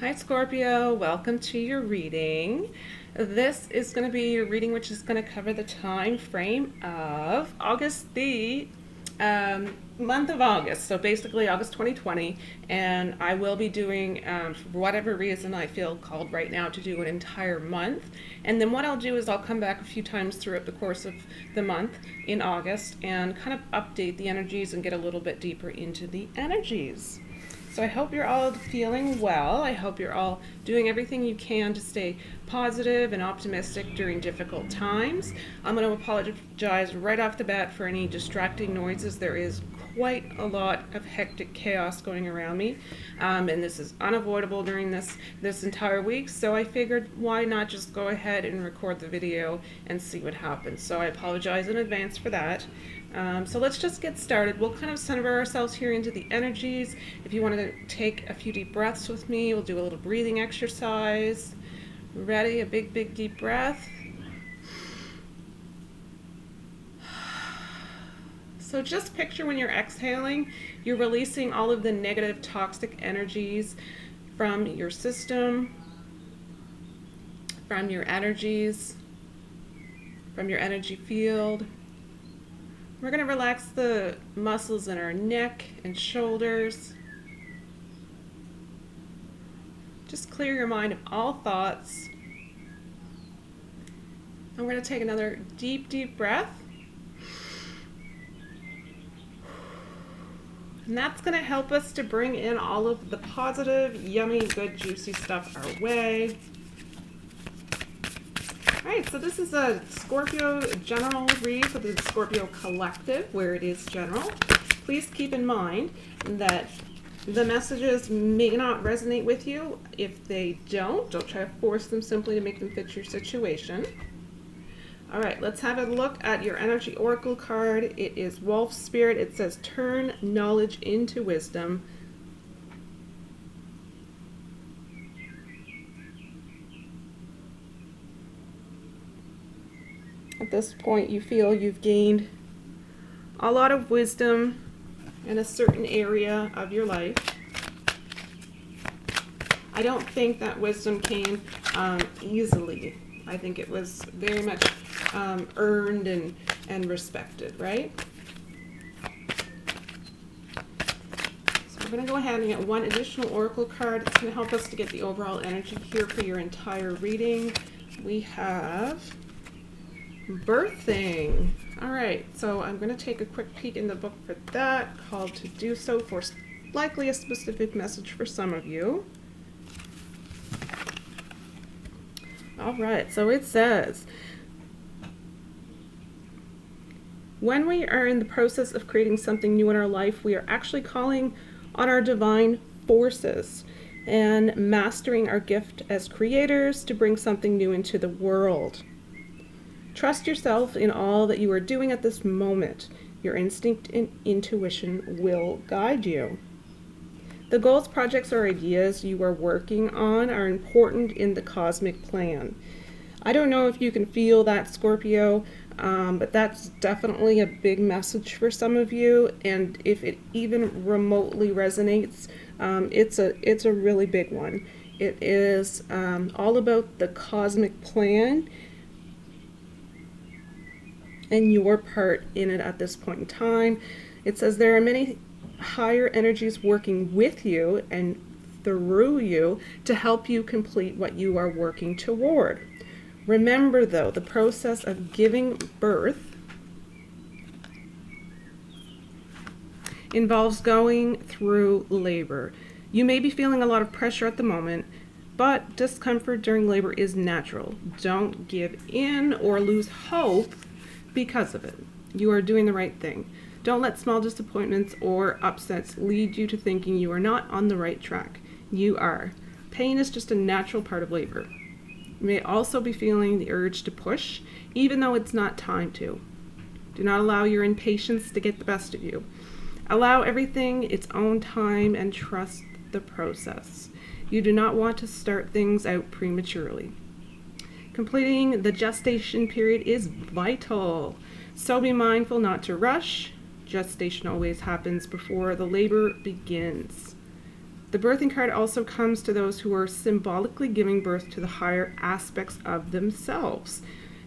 Hi Scorpio, welcome to your reading. This is going to be your reading, which is going to cover the time frame of August, the month of August. So basically August 2020, and I will be doing, for whatever reason, I feel called right now to do an entire month. And then what I'll do is I'll come back a few times throughout the course of the month in August and kind of update the energies and get a little bit deeper into the energies. So I hope you're all feeling well. I hope you're all doing everything you can to stay positive and optimistic during difficult times. I'm going to apologize right off the bat for any distracting noises. There is quite a lot of hectic chaos going around me, and this is unavoidable during this entire week. So I figured, why not just go ahead and record the video and see what happens. So I apologize in advance for that. So let's just get started. We'll kind of center ourselves here into the energies. If you want to take a few deep breaths with me, we'll do a little breathing exercise. Ready? A big deep breath. So just picture when you're exhaling, you're releasing all of the negative toxic energies from your system, from your energies, from your energy field. We're going to relax the muscles in our neck and shoulders. Just clear your mind of all thoughts. I'm going to take another deep breath. And that's going to help us to bring in all of the positive, yummy, good, juicy stuff our way. Alright, so this is a Scorpio general read for the Scorpio collective, where it is general. Please keep in mind that the messages may not resonate with you. If they don't try to force them, simply to make them fit your situation. Alright, let's have a look at your energy oracle card. It is Wolf Spirit. It says, turn knowledge into wisdom. At this point, you feel you've gained a lot of wisdom in a certain area of your life. I don't think that wisdom came easily. I think it was very much earned and respected, right? So we're going to go ahead and get one additional oracle card. It's going to help us to get the overall energy here for your entire reading. We have birthing. All right, so I'm going to take a quick peek in the book for that, called to do so, for likely a specific message for some of you. All right, so it says, when we are in the process of creating something new in our life, we are actually calling on our divine forces and mastering our gift as creators to bring something new into the world. Trust yourself in all that you are doing at this moment. Your instinct and intuition will guide you. The goals, projects, or ideas you are working on are important in the cosmic plan. I don't know if you can feel that, Scorpio, but that's definitely a big message for some of you. And if it even remotely resonates, it's a really big one. It is all about the cosmic plan and your part in it at this point in time. It says there are many higher energies working with you and through you to help you complete what you are working toward. Remember, though, the process of giving birth involves going through labor. You may be feeling a lot of pressure at the moment, but discomfort during labor is natural. Don't give in or lose hope because of it. You are doing the right thing. Don't let small disappointments or upsets lead you to thinking you are not on the right track. You are. Pain is just a natural part of labor. You may also be feeling the urge to push, even though it's not time to. Do not allow your impatience to get the best of you. Allow everything its own time and trust the process. You do not want to start things out prematurely. Completing the gestation period is vital, so be mindful not to rush. Gestation always happens before the labor begins. The birthing card also comes to those who are symbolically giving birth to the higher aspects of themselves.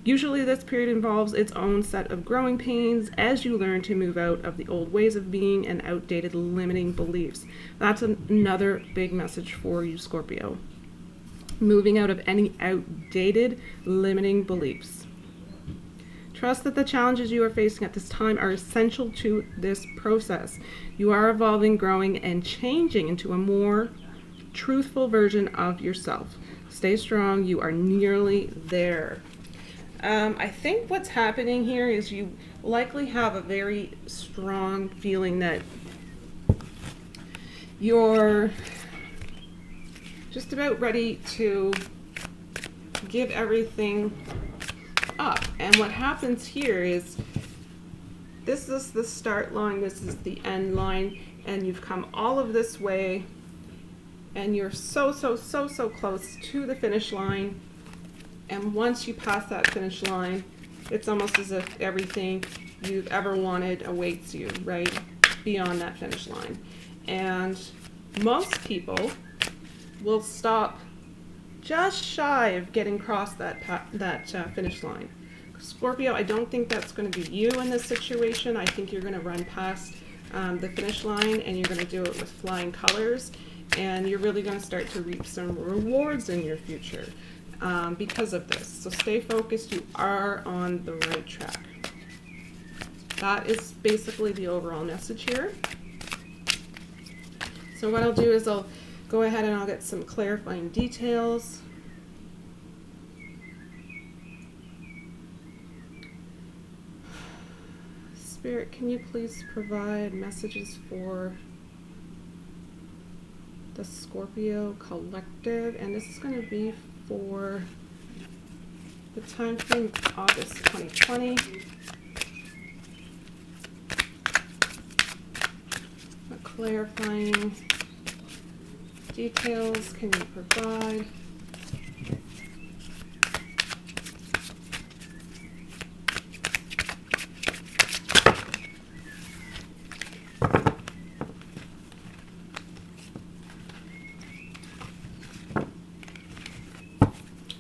Usually this period involves its own set of growing pains as you learn to move out of the old ways of being and outdated limiting beliefs. That's another big message for you, Scorpio. Moving out of any outdated limiting beliefs. Trust that the challenges you are facing at this time are essential to this process. You are evolving, growing, and changing into a more truthful version of yourself. Stay strong. You are nearly there. I think what's happening here is you likely have a very strong feeling that you're just about ready to give everything up. And what happens here is this is the start line, this is the end line, and you've come all of this way and you're so close to the finish line. And once you pass that finish line, it's almost as if everything you've ever wanted awaits you, right? Beyond that finish line. And most people will stop just shy of getting across that finish line. Scorpio, I don't think that's going to be you in this situation. I think you're going to run past the finish line and you're going to do it with flying colors, and you're really going to start to reap some rewards in your future because of this. So stay focused. You are on the right track. That is basically the overall message here. So what I'll do is I'll go ahead and I'll get some clarifying details. Spirit, can you please provide messages for the Scorpio collective? And this is going to be for the time frame August 2020. What clarifying details can you provide?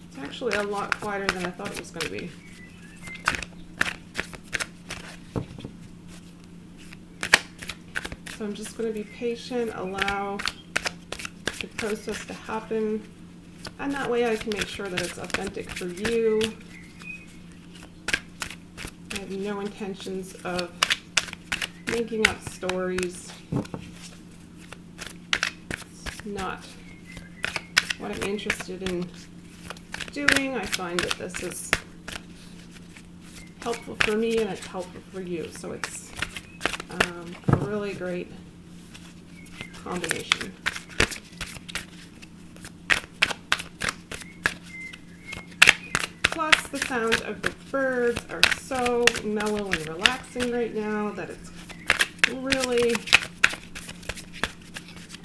It's actually a lot quieter than I thought it was going to be. So I'm just going to be patient, allow the process to happen, and that way I can make sure that it's authentic for you. I have no intentions of making up stories. It's not what I'm interested in doing. I find that this is helpful for me and it's helpful for you, so it's a really great combination. Plus, the sound of the birds are so mellow and relaxing right now that it's really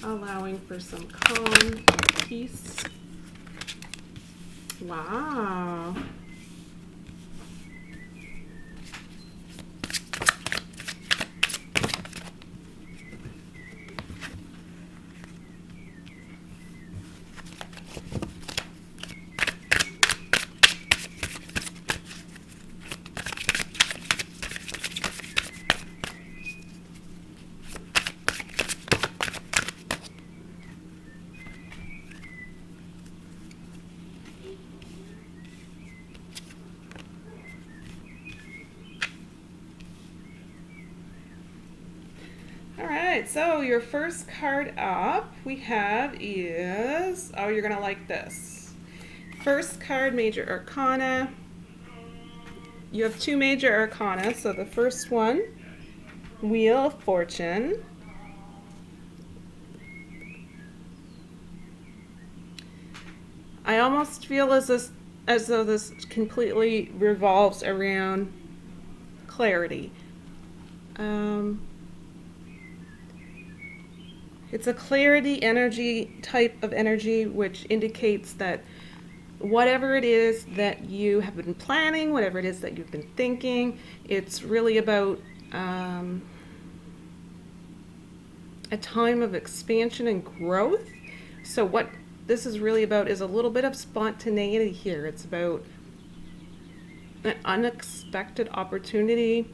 allowing for some calm and peace. Wow. Alright, so your first card up we have is, oh, you're going to like this. First card, Major Arcana. You have two Major Arcana, so the first one, Wheel of Fortune. I almost feel as though this completely revolves around clarity. It's a clarity energy, type of energy, which indicates that whatever it is that you have been planning, whatever it is that you've been thinking, it's really about a time of expansion and growth. So what this is really about is a little bit of spontaneity here. It's about an unexpected opportunity.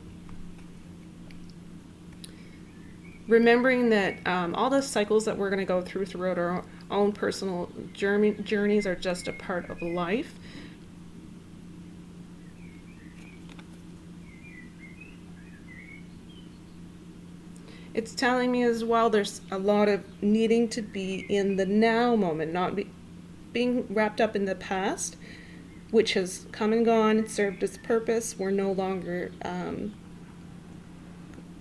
Remembering that all the cycles that we're going to go throughout our own personal journeys are just a part of life. It's telling me as well there's a lot of needing to be in the now moment, not being wrapped up in the past, which has come and gone and served its purpose. We're no longer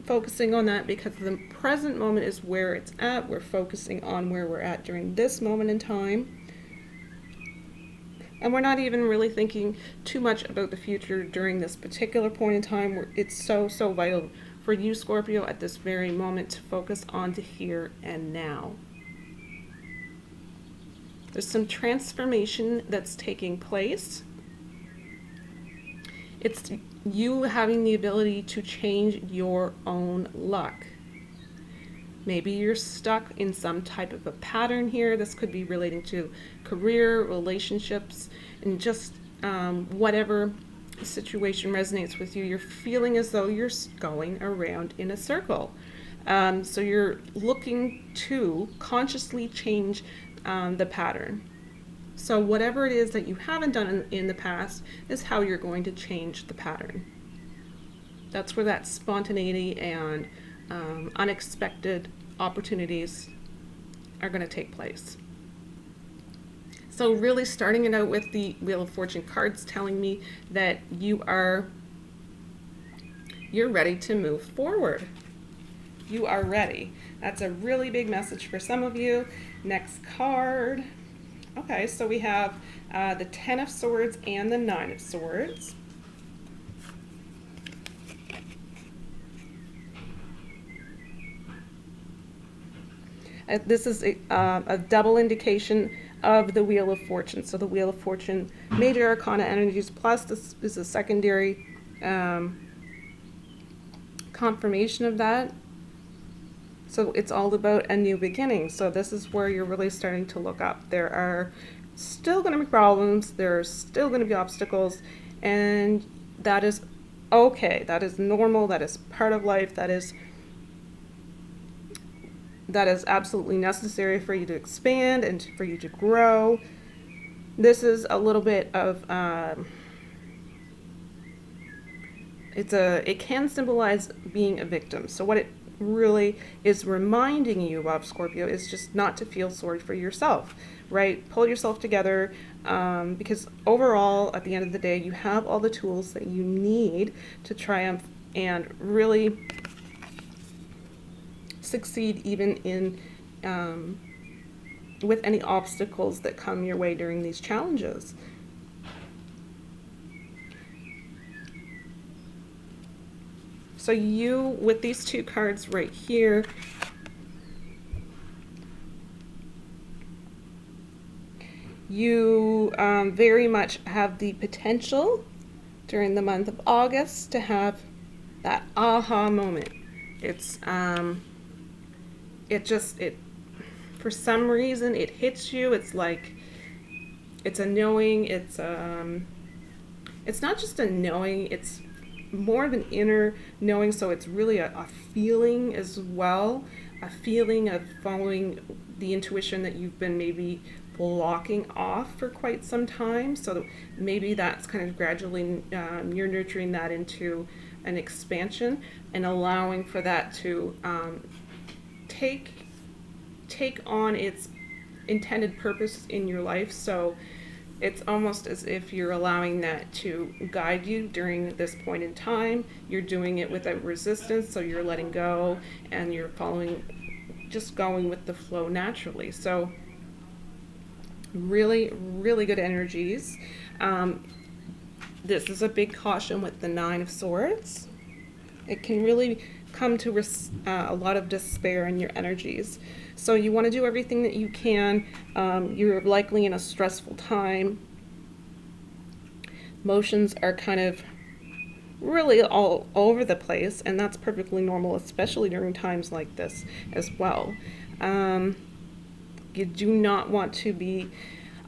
focusing on that because the present moment is where it's at. We're focusing on where we're at during this moment in time. And we're not even really thinking too much about the future during this particular point in time. It's so vital for you, Scorpio, at this very moment to focus on the here and now. There's some transformation that's taking place. It's you having the ability to change your own luck. Maybe you're stuck in some type of a pattern here. This could be relating to career, relationships, and just whatever situation resonates with you. You're feeling as though you're going around in a circle. So you're looking to consciously change the pattern. So whatever it is that you haven't done in the past is how you're going to change the pattern. That's where that spontaneity and unexpected opportunities are going to take place. So really starting it out with the Wheel of Fortune cards telling me that you're ready to move forward. You are ready. That's a really big message for some of you. Next card. Okay, so we have the 10 of Swords and the 9 of Swords. This is a double indication of the Wheel of Fortune. So the Wheel of Fortune, major arcana energies, plus this is a secondary confirmation of that. So it's all about a new beginning. So this is where you're really starting to look up. There are still going to be problems. There's still going to be obstacles. And that is okay. That is normal. That is part of life. That is absolutely necessary for you to expand and for you to grow. This is a little bit of, it can symbolize being a victim. So what it really is reminding you of, Scorpio, is just not to feel sorry for yourself, right? Pull yourself together, because overall, at the end of the day, you have all the tools that you need to triumph and really succeed even in with any obstacles that come your way during these challenges. So you, with these two cards right here, you very much have the potential during the month of August to have that aha moment. It's it for some reason it hits you. It's like it's a knowing. It's not just a knowing. It's more of an inner knowing. So it's really a feeling as well, a feeling of following the intuition that you've been maybe blocking off for quite some time. So maybe that's kind of gradually you're nurturing that into an expansion and allowing for that to take on its intended purpose in your life. So it's almost as if you're allowing that to guide you during this point in time. You're doing it without resistance, so you're letting go and you're following, just going with the flow naturally. So really, really good energies. This is a big caution with the 9 of Swords. It can really come to a lot of despair in your energies. So you want to do everything that you can. You're likely in a stressful time. Emotions are kind of really all over the place, and that's perfectly normal, especially during times like this as well. Um, you do not want to be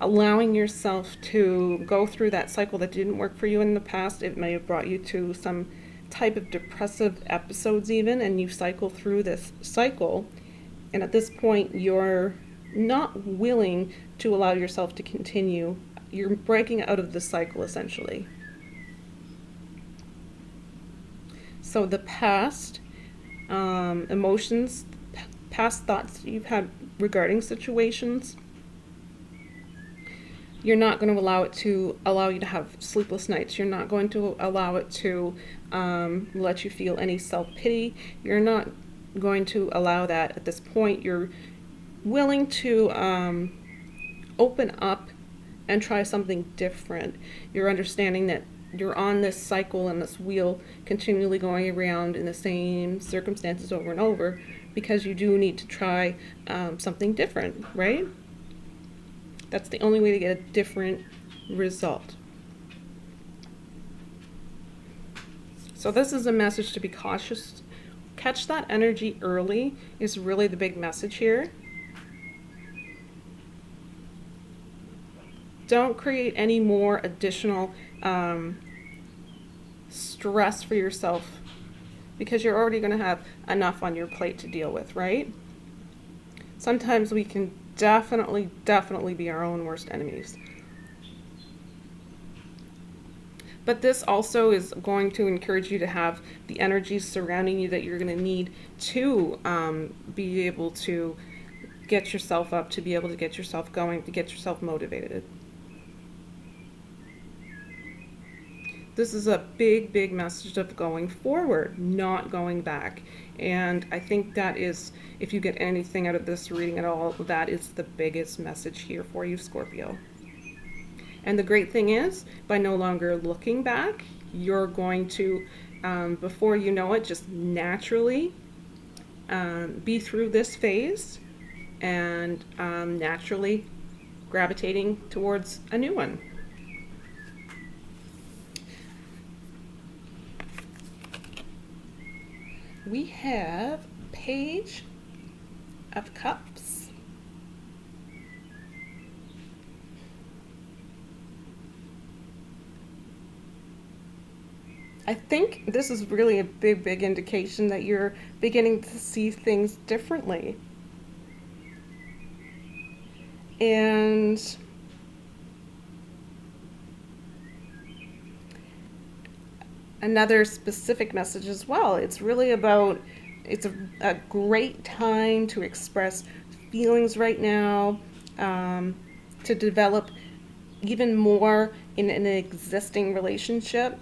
allowing yourself to go through that cycle that didn't work for you in the past. It may have brought you to some type of depressive episodes, even, and you cycle through this cycle. And at this point, you're not willing to allow yourself to continue. You're breaking out of the cycle essentially. So the past emotions, past thoughts you've had regarding situations, you're not going to allow you to have sleepless nights. You're not going to allow it to let you feel any self-pity. You're not going to allow that at this point. You're willing to open up and try something different. You're understanding that you're on this cycle and this wheel continually going around in the same circumstances over and over, because you do need to try something different, right? That's the only way to get a different result. So this is a message to be cautious. Catch that energy early is really the big message here. Don't create any more additional stress for yourself, because you're already going to have enough on your plate to deal with, right? Sometimes we can definitely be our own worst enemies. But this also is going to encourage you to have the energies surrounding you that you're going to need to be able to get yourself up, to be able to get yourself going, to get yourself motivated. This is a big message of going forward, not going back. And I think that is, if you get anything out of this reading at all, that is the biggest message here for you, Scorpio. And the great thing is, by no longer looking back, you're going to, before you know it, just naturally be through this phase and naturally gravitating towards a new one. We have Page of Cups. I think this is really a big indication that you're beginning to see things differently. And another specific message as well. It's really about, it's a great time to express feelings right now, to develop even more in an existing relationship.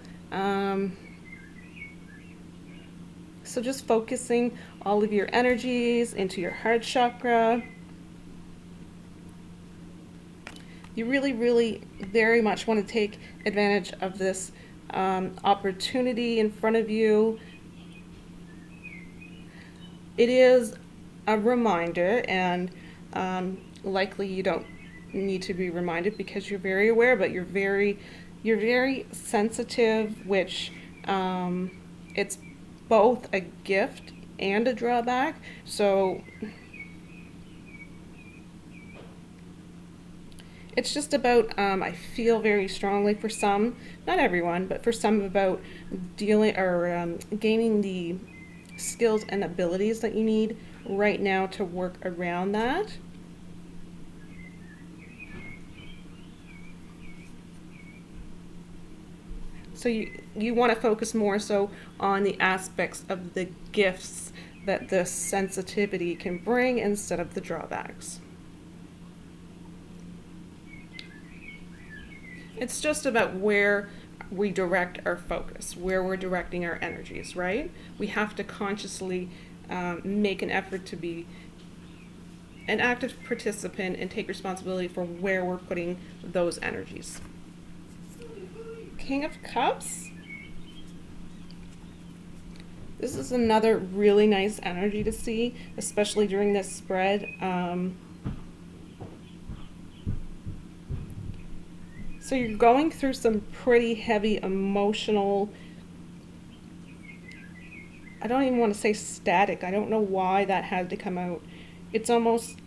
So just focusing all of your energies into your heart chakra. You really very much want to take advantage of this opportunity in front of you. It is a reminder, and likely you don't need to be reminded because you're very aware, but you're very sensitive, which it's both a gift and a drawback. So it's just about, I feel very strongly for some, not everyone, but for some, about dealing or gaining the skills and abilities that you need right now to work around that. So you want to focus more so on the aspects of the gifts that this sensitivity can bring instead of the drawbacks. It's just about where we direct our focus, where we're directing our energies, right? We have to consciously make an effort to be an active participant and take responsibility for where we're putting those energies. King of Cups. This is another really nice energy to see, especially during this spread. So you're going through some pretty heavy emotional I don't even want to say static. I don't know why that had to come out. It's almost,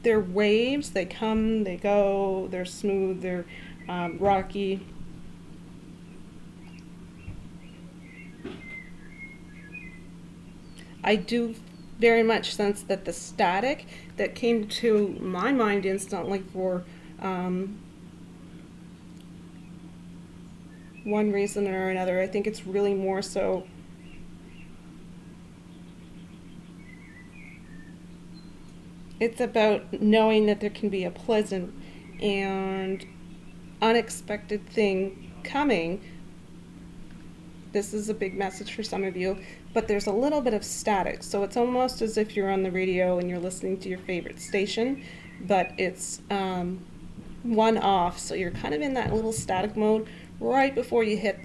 they're waves, they come, they go, they're smooth, they're rocky. I do very much sense that the static that came to my mind instantly for one reason or another, I think it's really more so it's about knowing that there can be a pleasant and unexpected thing coming. This is a big message for some of you, but there's a little bit of static. So it's almost as if you're on the radio and you're listening to your favorite station, but it's one off. So you're kind of in that little static mode right before you hit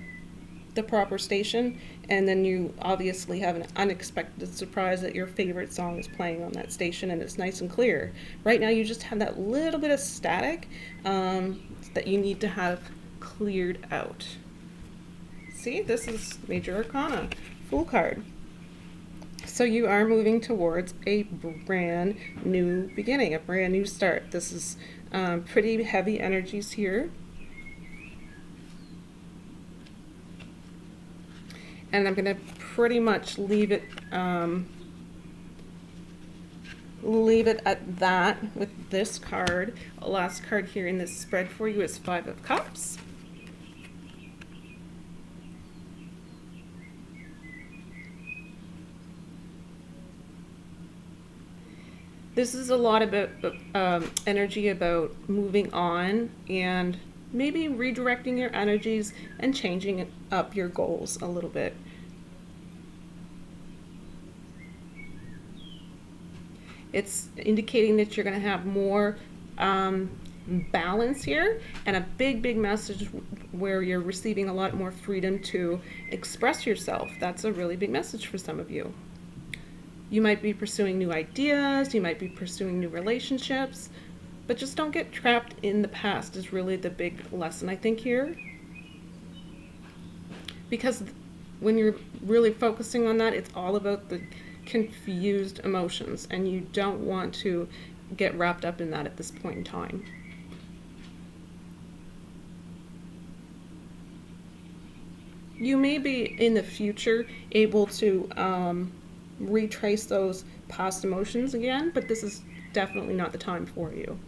the proper station, and then you obviously have an unexpected surprise that your favorite song is playing on that station and it's nice and clear. Right now you just have that little bit of static that you need to have cleared out. See, this is Major Arcana, Fool card. So you are moving towards a brand new beginning, a brand new start. This is pretty heavy energies here. And I'm going to pretty much leave it at that with this card. The last card here in this spread for you is Five of Cups. This is a lot about energy about moving on and maybe redirecting your energies and changing up your goals a little bit. It's indicating that you're going to have more balance here, and a big message where you're receiving a lot more freedom to express yourself. That's a really big message for some of you. You might be pursuing new ideas, you might be pursuing new relationships, but just don't get trapped in the past is really the big lesson I think here. Because when you're really focusing on that, it's all about the confused emotions, and you don't want to get wrapped up in that at this point in time. You may be in the future able to retrace those past emotions again, but this is definitely not the time for you.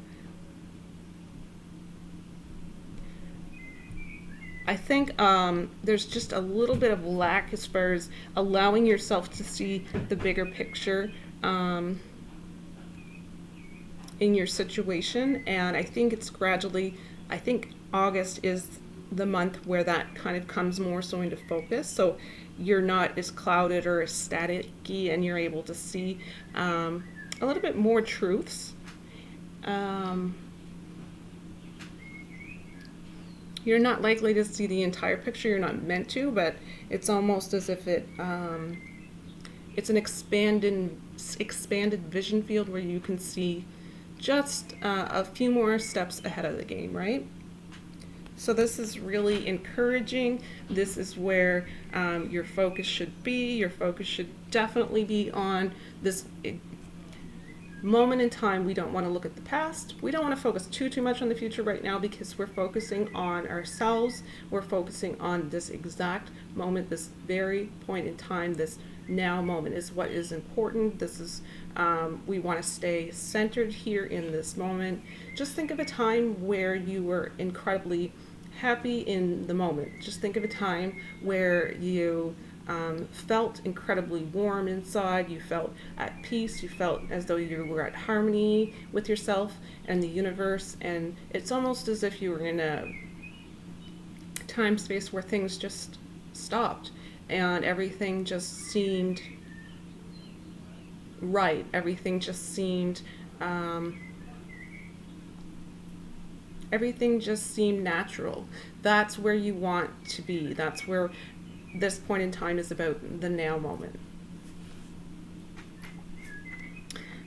I think there's just a little bit of lack as far as allowing yourself to see the bigger picture in your situation, and I think it's gradually, I think August is the month where that kind of comes more so into focus, so you're not as clouded or as static-y, and you're able to see a little bit more truths. You're not likely to see the entire picture, you're not meant to, but it's almost as if it's an expanded vision field where you can see just a few more steps ahead of the game, right? So this is really encouraging. This is where your focus should be. Your focus should definitely be on this moment in time. We don't want to look at the past. We don't want to focus too much on the future right now, because we're focusing on ourselves. We're focusing on this exact moment, this very point in time. This now moment is what is important. This is we want to stay centered here in this moment. Just think of a time where you were incredibly happy in the moment. Just think of a time where you felt incredibly warm inside, you felt at peace, you felt as though you were at harmony with yourself and the universe, and it's almost as if you were in a time space where things just stopped and everything just seemed right, everything just seemed natural. That's where you want to be. That's where this point in time is about, the now moment.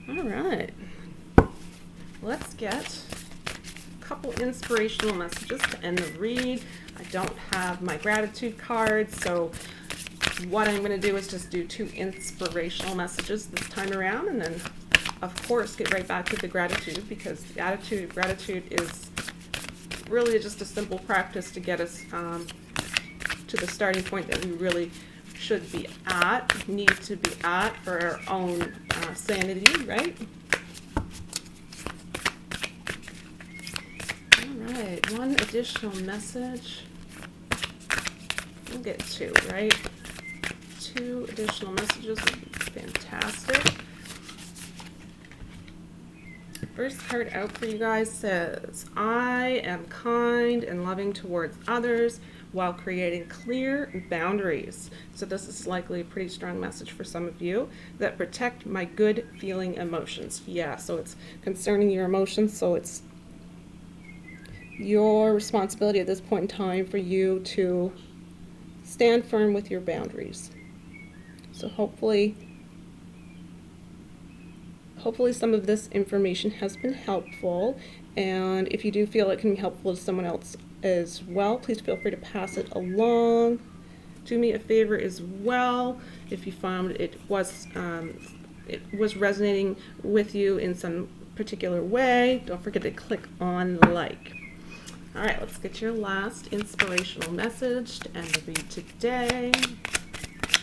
All right, let's get a couple couple inspirational messages to end the read. I don't have my gratitude card, so what I'm going to do is just do 2 inspirational messages this time around, and then of course get right back to the gratitude, because the attitude of gratitude is really just a simple practice to get us to the starting point that we really should be at, need to be at for our own sanity, right? All right, 1 additional message. We'll get 2, right? 2 additional messages would be fantastic. First card out for you guys says, I am kind and loving towards others while creating clear boundaries. So this is likely a pretty strong message for some of you, that protect my good feeling emotions. Yeah, so it's concerning your emotions, so it's your responsibility at this point in time for you to stand firm with your boundaries. So hopefully some of this information has been helpful, and if you do feel it can be helpful to someone else as well, please feel free to pass it along. Do me a favor as well, if you found it was resonating with you in some particular way, don't forget to click on like. All right, let's get your last inspirational message to end the read today.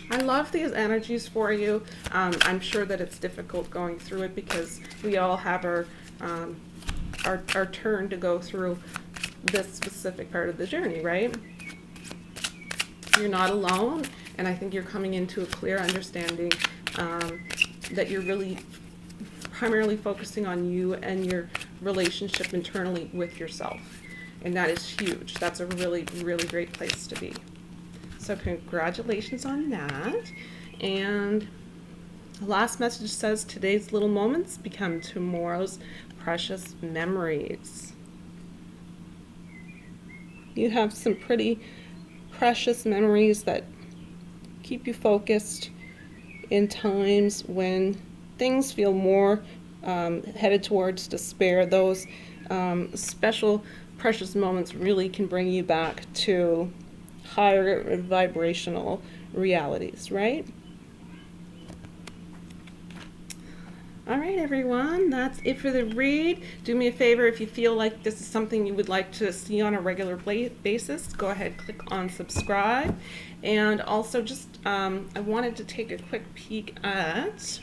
I love these energies for you. I'm sure that it's difficult going through it because we all have our turn to go through this specific part of the journey, right? You're not alone, and I think you're coming into a clear understanding that you're really primarily focusing on you and your relationship internally with yourself. And that is huge. That's a really, really great place to be. So congratulations on that. And the last message says, today's little moments become tomorrow's precious memories. You have some pretty precious memories that keep you focused in times when things feel more headed towards despair. Those special precious moments really can bring you back to higher vibrational realities, right? All right, everyone, that's it for the read. Do me a favor, if you feel like this is something you would like to see on a regular basis, go ahead, click on subscribe. And also just, I wanted to take a quick peek at,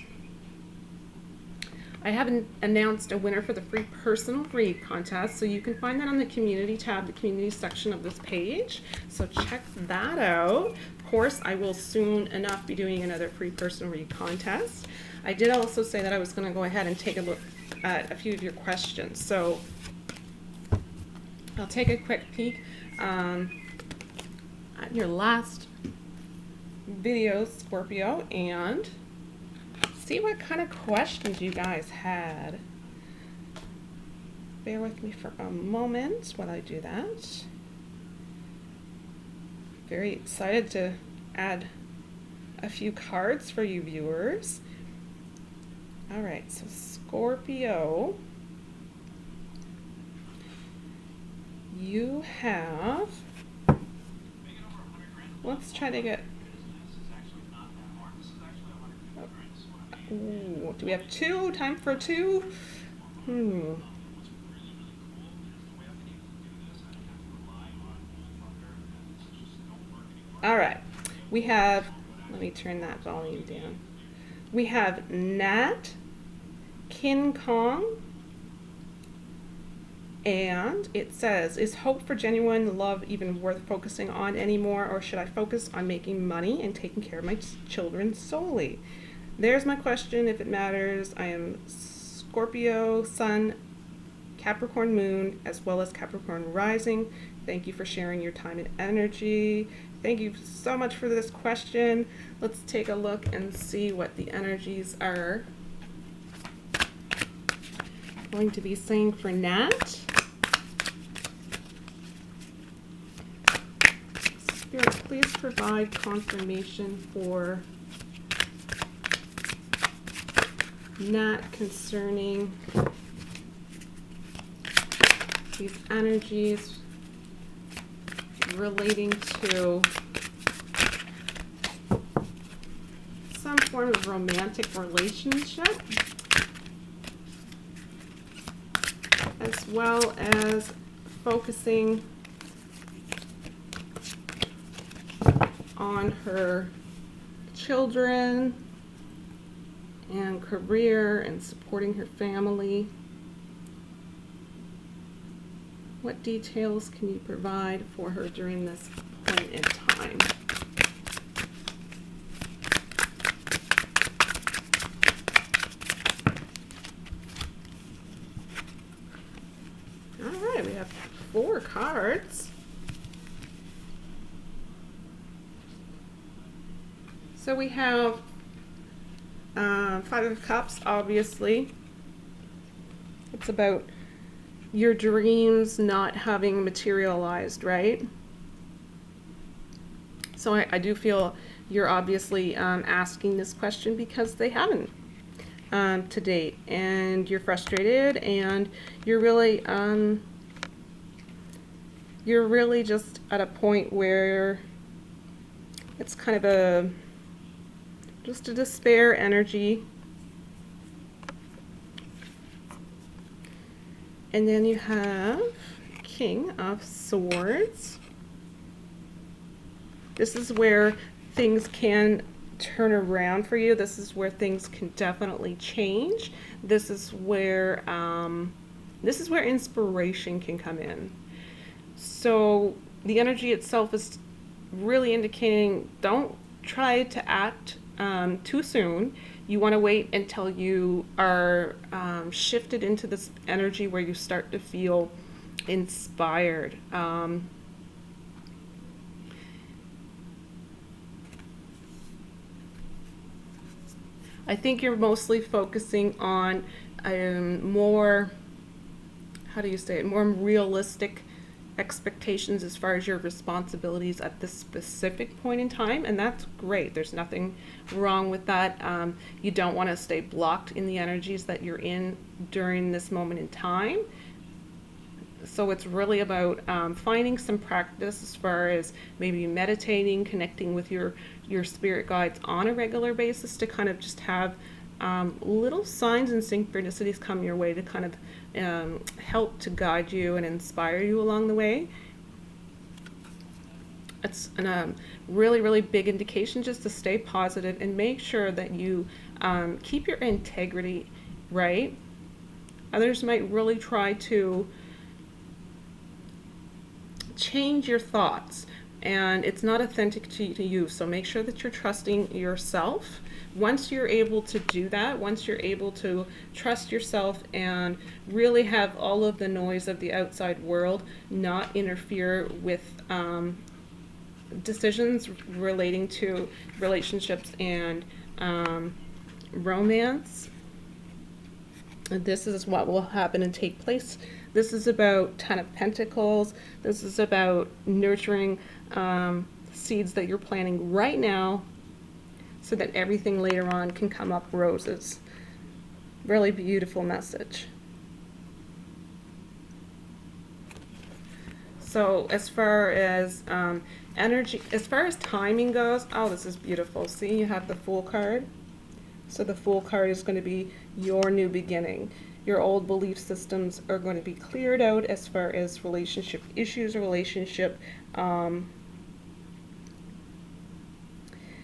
I haven't announced a winner for the free personal read contest, so you can find that on the community tab, the community section of this page. So check that out. Of course, I will soon enough be doing another free personal read contest. I did also say that I was going to go ahead and take a look at a few of your questions. So I'll take a quick peek at your last video, Scorpio, and see what kind of questions you guys had. Bear with me for a moment while I do that. Very excited to add a few cards for you viewers. All right, so Scorpio, you have, let's try to get, ooh, do we have 2? Time for 2? All right, we have, let me turn that volume down. We have Nat, King Kong, and it says, is hope for genuine love even worth focusing on anymore, or should I focus on making money and taking care of my children solely? There's my question, if it matters. I am Scorpio, Sun, Capricorn Moon, as well as Capricorn Rising. Thank you for sharing your time and energy. Thank you so much for this question. Let's take a look and see what the energies are going to be saying for Nat. Spirit, please provide confirmation for Nat concerning these energies relating to some form of romantic relationship, as well as focusing on her children and career and supporting her family. What details can you provide for her during this point in time? All right, we have 4 cards. So we have 5 of Cups, obviously. It's about your dreams not having materialized, right? So I do feel you're obviously asking this question because they haven't to date, and you're frustrated, and you're really just at a point where it's kind of just a despair energy. And then you have King of Swords. This is where things can turn around for you. This is where things can definitely change. This is where inspiration can come in. So the energy itself is really indicating don't try to act too soon. You want to wait until you are shifted into this energy where you start to feel inspired. I think you're mostly focusing on more, how do you say it, more realistic expectations as far as your responsibilities at this specific point in time, and that's great. There's nothing wrong with that. You don't want to stay blocked in the energies that you're in during this moment in time. So it's really about finding some practice as far as maybe meditating, connecting with your spirit guides on a regular basis to kind of just have little signs and synchronicities come your way to kind of help to guide you and inspire you along the way. It's a really, really big indication just to stay positive and make sure that you keep your integrity, right? Others might really try to change your thoughts, and it's not authentic to you. So make sure that you're trusting yourself. Once you're able to do that, once you're able to trust yourself and really have all of the noise of the outside world not interfere with decisions relating to relationships and romance, this is what will happen and take place. This is about 10 of Pentacles. This is about nurturing seeds that you're planting right now so that everything later on can come up roses. Really beautiful message. So as far as energy, as far as timing goes, oh, this is beautiful. See, you have the Fool card. So the Fool card is going to be your new beginning. Your old belief systems are going to be cleared out as far as relationship issues, relationship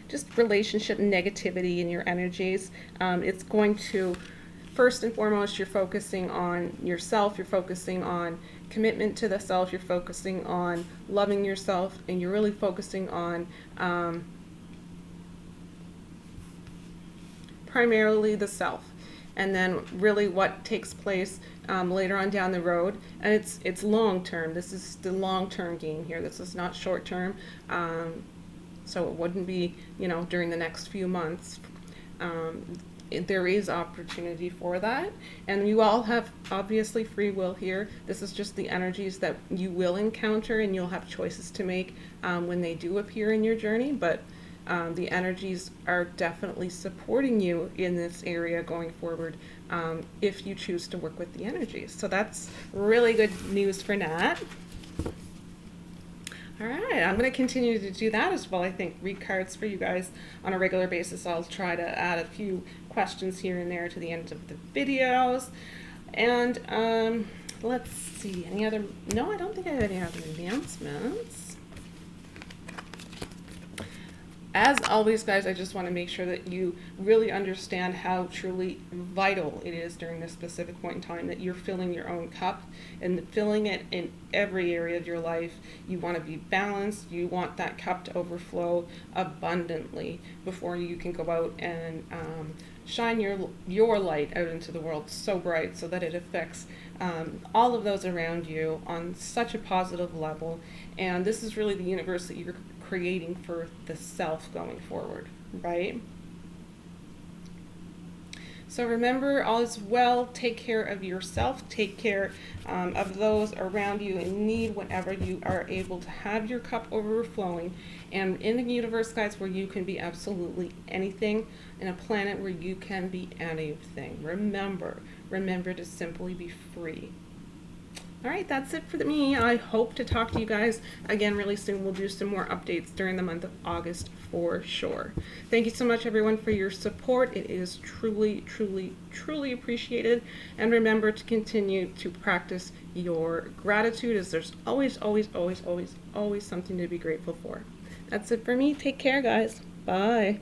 just relationship negativity in your energies. It's going to, first and foremost, you're focusing on yourself, you're focusing on commitment to the self, you're focusing on loving yourself, and you're really focusing on primarily the self. And then really what takes place later on down the road, and it's long term. This is the long term game here. This is not short term. So it wouldn't be, during the next few months. There is opportunity for that, and you all have obviously free will here. This is just the energies that you will encounter, and you'll have choices to make when they do appear in your journey. But The energies are definitely supporting you in this area going forward, if you choose to work with the energies. So that's really good news for Nat. All right, I'm going to continue to do that as well. I think read cards for you guys on a regular basis. I'll try to add a few questions here and there to the end of the videos. And let's see, any other, no, I don't think I have any other announcements. As always, guys, I just want to make sure that you really understand how truly vital it is during this specific point in time that you're filling your own cup and filling it in every area of your life. You want to be balanced. You want that cup to overflow abundantly before you can go out and shine your light out into the world so bright so that it affects all of those around you on such a positive level. And this is really the universe that you're creating for the self going forward, right? So remember, all is well. Take care of yourself. Take care of those around you in need whenever you are able to have your cup overflowing. And in the universe, guys, where you can be absolutely anything, in a planet where you can be anything. Remember to simply be free. All right, that's it for me. I hope to talk to you guys again really soon. We'll do some more updates during the month of August for sure. Thank you so much, everyone, for your support. It is truly, truly, truly appreciated. And remember to continue to practice your gratitude, as there's always, always, always, always, always something to be grateful for. That's it for me. Take care, guys. Bye.